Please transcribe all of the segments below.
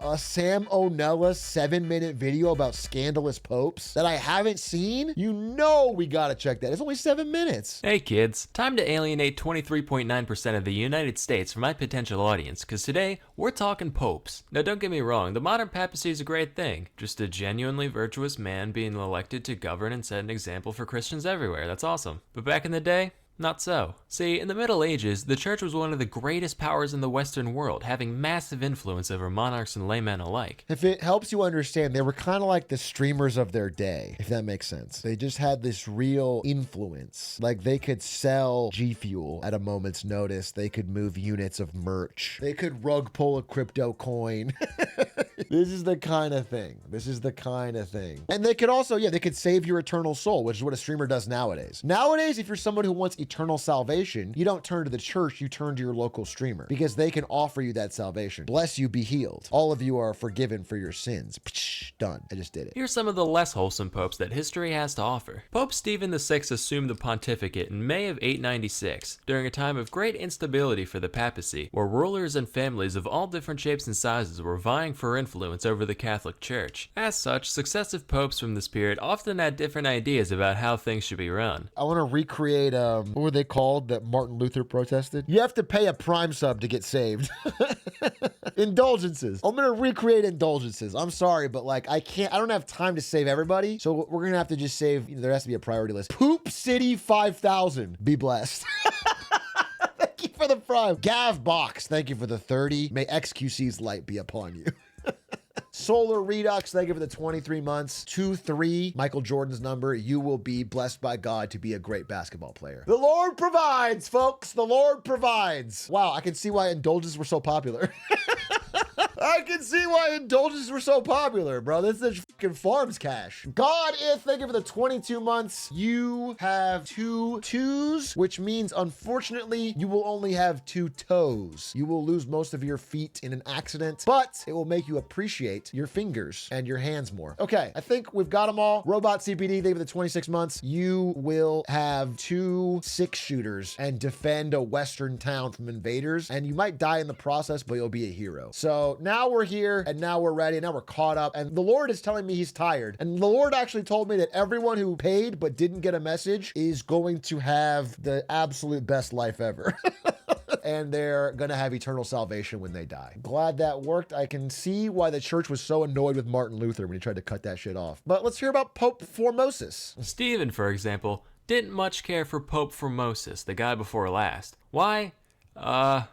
a Sam O'Nella 7-minute video about scandalous popes that I haven't seen, you know we gotta check that. It's only 7 minutes. Hey kids, time to alienate 23.9% of the United States from my potential audience, because today we're talking popes. Now don't get me wrong, the modern papacy is a great thing. Just a genuinely virtuous man being elected to govern and set an example for Christians everywhere. That's awesome. But back in the day, not so. See, in the Middle Ages, the church was one of the greatest powers in the Western world, having massive influence over monarchs and laymen alike. If it helps you understand, they were kind of like the streamers of their day, if that makes sense. They just had this real influence. Like they could sell G Fuel at a moment's notice. They could move units of merch. They could rug pull a crypto coin. This is the kind of thing. This is the kind of thing. And they could also, yeah, they could save your eternal soul, which is what a streamer does nowadays. Nowadays, if you're someone who wants eternal salvation, you don't turn to the church, you turn to your local streamer because they can offer you that salvation. Bless you, be healed. All of you are forgiven for your sins. Psh, done. I just did it. Here's some of the less wholesome popes that history has to offer. Pope Stephen VI assumed the pontificate in May of 896, during a time of great instability for the papacy, where rulers and families of all different shapes and sizes were vying for influence over the Catholic Church. As such, successive popes from this period often had different ideas about how things should be run. I want to recreate, what were they called that Martin Luther protested? You have to pay a Prime sub to get saved. Indulgences. I'm going to recreate indulgences. I'm sorry, but like I don't have time to save everybody. So we're going to have to just save, there has to be a priority list. Poop City 5000. Be blessed. Thank you for the Prime. Gav Box. Thank you for the 30. May XQC's light be upon you. Solar Redux, thank you for the 23 months. 2-3, Michael Jordan's number. You will be blessed by God to be a great basketball player. The Lord provides, folks. The Lord provides. Wow, I can see why indulgences were so popular. I can see why indulgences were so popular, bro. This is fucking farms cash. God is, thank you for the 22 months. You have 2 twos, which means, unfortunately, you will only have 2 toes. You will lose most of your feet in an accident, but it will make you appreciate your fingers and your hands more. Okay, I think we've got them all. Robot CPD, thank you for the 26 months. You will have 2 6-shooters and defend a Western town from invaders, and you might die in the process, but you'll be a hero. So now we're here, and now we're ready, and now we're caught up, and the Lord is telling me he's tired. And the Lord actually told me that everyone who paid but didn't get a message is going to have the absolute best life ever. And they're gonna have eternal salvation when they die. Glad that worked. I can see why the church was so annoyed with Martin Luther when he tried to cut that shit off. But let's hear about Pope Formosus. Stephen, for example, didn't much care for Pope Formosus, the guy before last. Why?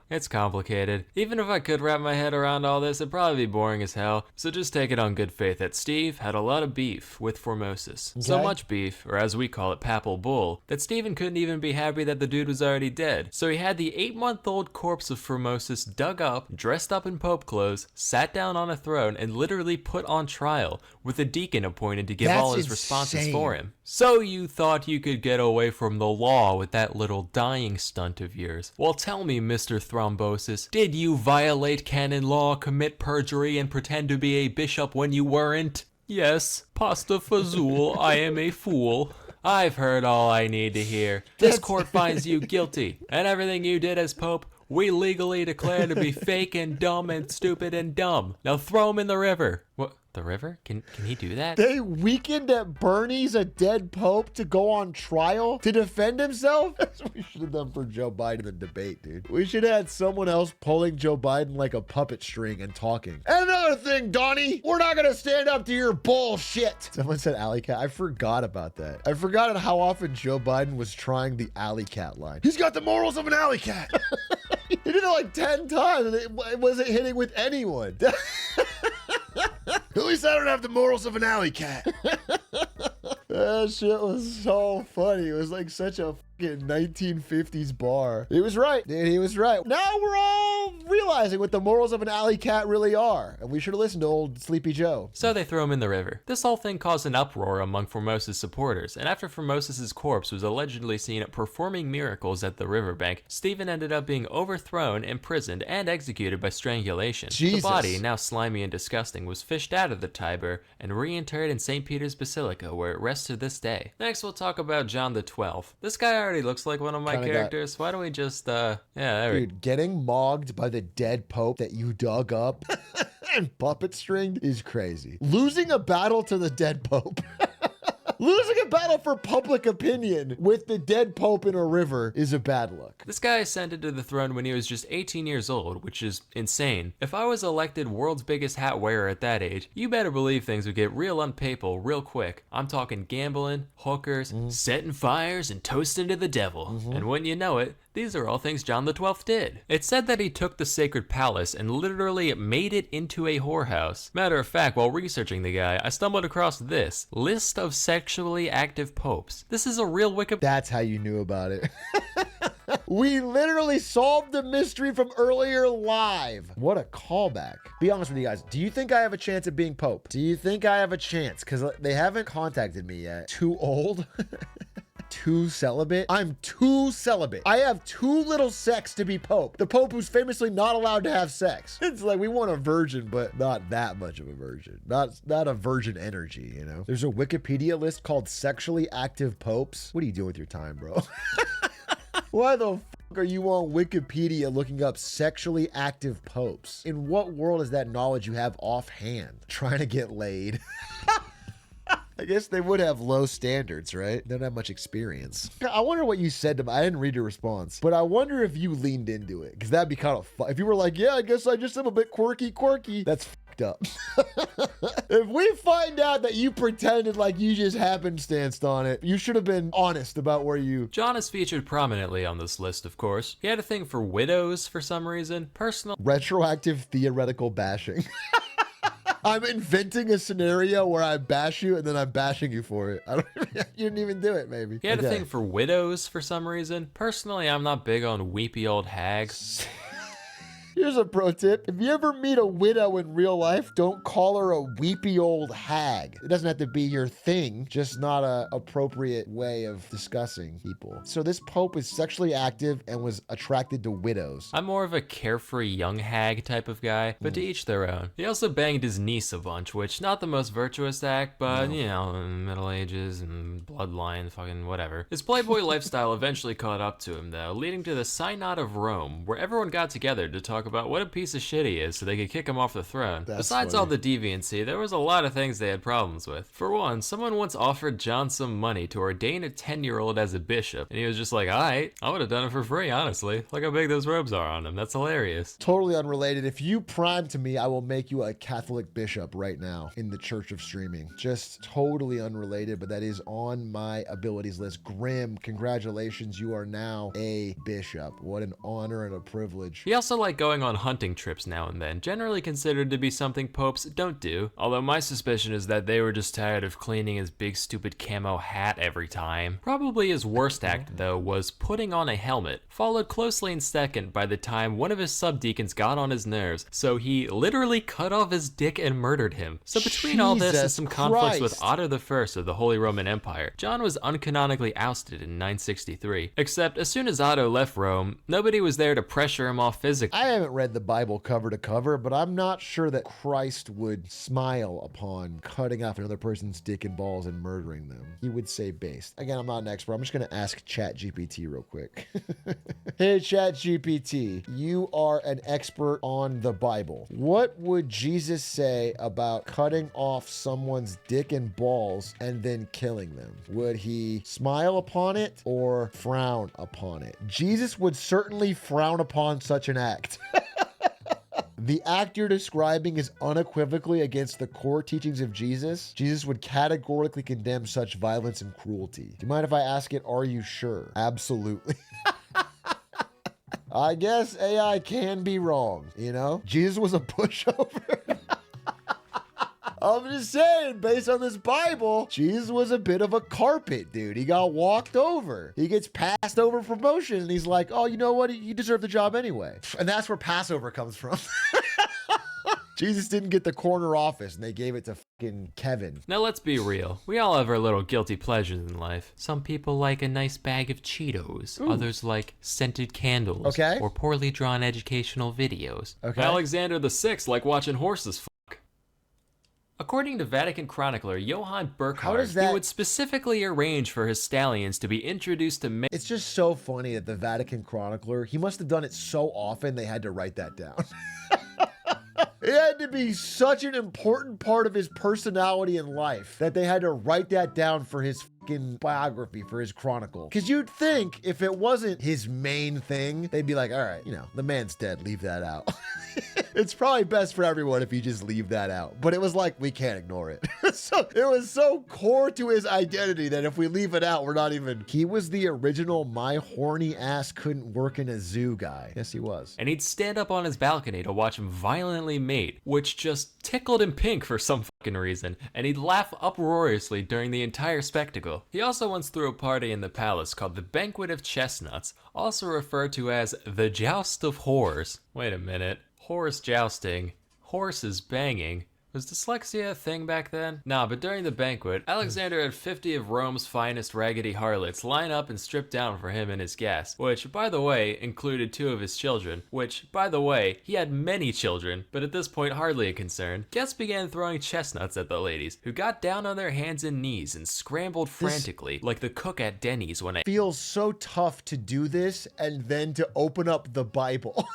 It's complicated. Even if I could wrap my head around all this, it'd probably be boring as hell. So just take it on good faith that Steve had a lot of beef with Formosus. Okay. So much beef, or as we call it, papal bull, that Stephen couldn't even be happy that the dude was already dead. So he had the 8-month-old corpse of Formosus dug up, dressed up in pope clothes, sat down on a throne, and literally put on trial, with a deacon appointed to give all his responses for him. So you thought you could get away from the law with that little dying stunt of yours. Well, tell me, Mr. Thrombosis, did you violate canon law, commit perjury, and pretend to be a bishop when you weren't? Yes, pasta fazool, I am a fool. I've heard all I need to hear. This court finds you guilty, and everything you did as pope, we legally declare to be fake and dumb and stupid and dumb. Now throw him in the river. What? The river? Can he do that? They weakened at Bernie's a dead pope to go on trial to defend himself? That's what we should have done for Joe Biden in the debate, dude. We should have had someone else pulling Joe Biden like a puppet string and talking. And another thing, Donnie, we're not gonna stand up to your bullshit. Someone said alley cat. I forgot about that. I forgot how often Joe Biden was trying the alley cat line. He's got the morals of an alley cat. He did it like 10 times and it wasn't hitting with anyone. At least I don't have the morals of an alley cat. That shit was so funny. It was like such a fucking 1950s bar. He was right, dude. He was right. Now we're all realizing what the morals of an alley cat really are. And we should have listened to old Sleepy Joe. So they throw him in the river. This whole thing caused an uproar among Formosus supporters. And after Formosus's corpse was allegedly seen performing miracles at the riverbank, Stephen ended up being overthrown, imprisoned, and executed by strangulation. Jesus. The body, now slimy and disgusting, was fished out of the Tiber and reinterred in St. Peter's Basilica, where it rests to this day. Next, we'll talk about John the 12th. This guy already looks like one of my Kinda characters. Why don't we just, yeah, there we go. Dude, getting mogged by the dead Pope that you dug up and puppet stringed is crazy. Losing a battle to the dead Pope. Losing a battle for public opinion with the dead Pope in a river is a bad look. This guy ascended to the throne when he was just 18 years old, which is insane. If I was elected world's biggest hat wearer at that age, you better believe things would get real unpapal real quick. I'm talking gambling, hookers, setting fires, and toasting to the devil. And wouldn't you know it, these are all things John the 12th did. It's said that he took the sacred palace and literally made it into a whorehouse. Matter of fact, while researching the guy, I stumbled across this list of sexually active popes. This is a real Wikipedia. That's how you knew about it. We literally solved the mystery from earlier live. What a callback. Be honest with you guys. Do you think I have a chance at being Pope? Do you think I have a chance? Because they haven't contacted me yet. Too old? Too celibate? I'm too celibate. I have too little sex to be Pope. The Pope who's famously not allowed to have sex. It's like we want a virgin, but not that much of a virgin. Not a virgin energy, you know? There's a Wikipedia list called sexually active popes. What are you doing with your time, bro? Why the fuck are you on Wikipedia looking up sexually active popes? In what world is that knowledge you have offhand? Trying to get laid. I guess they would have low standards, right? They don't have much experience. I wonder what you said to me. I didn't read your response, but I wonder if you leaned into it, because that'd be kind of fun. If you were like, yeah, I guess I just am a bit quirky, that's fucked up. If we find out that you pretended like you just happenstanced on it, you should have been honest about where you... John is featured prominently on this list, of course. He had a thing for widows for some reason. Personal... Retroactive theoretical bashing. I'm inventing a scenario where I bash you and then I'm bashing you for it. You didn't even do it, maybe. He had a thing for widows for some reason. Personally, I'm not big on weepy old hags. Here's a pro tip. If you ever meet a widow in real life, don't call her a weepy old hag. It doesn't have to be your thing, just not a appropriate way of discussing people. So this Pope is sexually active and was attracted to widows. I'm more of a carefree young hag type of guy, but to each their own. He also banged his niece a bunch, which not the most virtuous act, but you know, Middle Ages and bloodline, fucking whatever. His playboy lifestyle eventually caught up to him though, leading to the Synod of Rome, where everyone got together to talk about what a piece of shit he is so they could kick him off the throne. Besides all the deviancy, there was a lot of things they had problems with. For one, someone once offered John some money to ordain a 10-year-old as a bishop, and he was just like, alright, I would have done it for free, honestly. Look how big those robes are on him. That's hilarious. Totally unrelated. If you prime to me, I will make you a Catholic bishop right now in the Church of Streaming. Just totally unrelated, but that is on my abilities list. Grim, congratulations. You are now a bishop. What an honor and a privilege. He also liked going on hunting trips now and then, generally considered to be something popes don't do. Although my suspicion is that they were just tired of cleaning his big stupid camo hat every time. Probably his worst act though was putting on a helmet, followed closely in second by the time one of his subdeacons got on his nerves, so he literally cut off his dick and murdered him. So between all this and some conflicts with Otto I of the Holy Roman Empire, John was uncanonically ousted in 963. Except as soon as Otto left Rome, nobody was there to pressure him off physically. I haven't read the Bible cover to cover, but I'm not sure that Christ would smile upon cutting off another person's dick and balls and murdering them. He would say based. Again, I'm not an expert. I'm just going to ask ChatGPT real quick. Hey, ChatGPT, you are an expert on the Bible. What would Jesus say about cutting off someone's dick and balls and then killing them? Would he smile upon it or frown upon it? Jesus would certainly frown upon such an act. The act you're describing is unequivocally against the core teachings of Jesus. Jesus would categorically condemn such violence and cruelty. Do you mind if I ask it, are you sure? Absolutely. I guess AI can be wrong, you know? Jesus was a pushover. I'm just saying, based on this Bible, Jesus was a bit of a carpet, dude. He got walked over. He gets passed over for promotion, and he's like, oh, you know what? You deserve the job anyway. And that's where Passover comes from. Jesus didn't get the corner office, and they gave it to fucking Kevin. Now let's be real. We all have our little guilty pleasures in life. Some people like a nice bag of Cheetos. Ooh. Others like scented candles. Okay. Or poorly drawn educational videos. Okay. Alexander the Sixth liked watching horses fuck. According to Vatican chronicler Johann How Burckhardt, does that- he would specifically arrange for his stallions to be introduced to It's just so funny that the Vatican chronicler, he must have done it so often they had to write that down. It had to be such an important part of his personality and life that they had to write that down for his fucking biography, for his chronicle. Because you'd think if it wasn't his main thing, they'd be like, all right, you know, the man's dead, leave that out. It's probably best for everyone if you just leave that out. But it was like, we can't ignore it. So it was so core to his identity that if we leave it out, we're not even... He was the original my horny ass couldn't work in a zoo guy. Yes, he was. and he'd stand up on his balcony to watch him violently mate, which just tickled him pink for some fucking reason, and he'd laugh uproariously during the entire spectacle. He also once threw a party in the palace called the Banquet of Chestnuts, also referred to as the Joust of Whores. Wait a minute. Horse jousting, horses banging. Was dyslexia a thing back then? Nah, but during the banquet, Alexander had 50 of Rome's finest raggedy harlots line up and strip down for him and his guests, which, by the way, included 2 of his children, which, by the way, he had many children, but at this point hardly a concern. Guests began throwing chestnuts at the ladies, who got down on their hands and knees and scrambled frantically, like the cook at Denny's when I Feels so tough to do this and then to open up the Bible.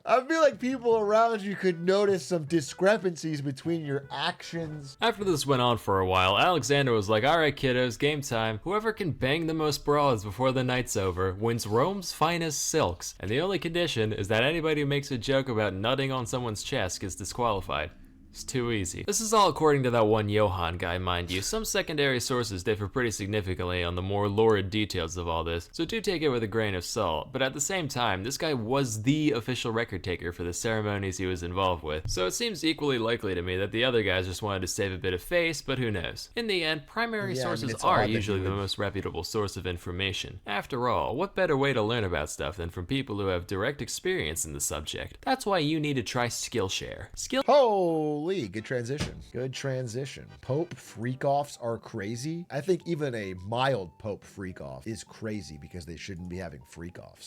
I feel like people around you could notice some discrepancies between your actions. After this went on for a while, Alexander was like, alright kiddos, game time. Whoever can bang the most broads before the night's over wins Rome's finest silks, and the only condition is that anybody who makes a joke about nutting on someone's chest gets disqualified. It's too easy. This is all according to that one Johann guy, mind you. Some secondary sources differ pretty significantly on the more lurid details of all this, so do take it with a grain of salt. But at the same time, this guy was the official record taker for the ceremonies he was involved with, so it seems equally likely to me that the other guys just wanted to save a bit of face, but who knows. In the end, primary sources it's are odd that usually he the would- most reputable source of information. After all, what better way to learn about stuff than from people who have direct experience in the subject? That's why you need to try Skillshare. Holy, good transition. Good transition. Pope freak-offs are crazy. I think even a mild Pope freak-off is crazy because they shouldn't be having freak-offs.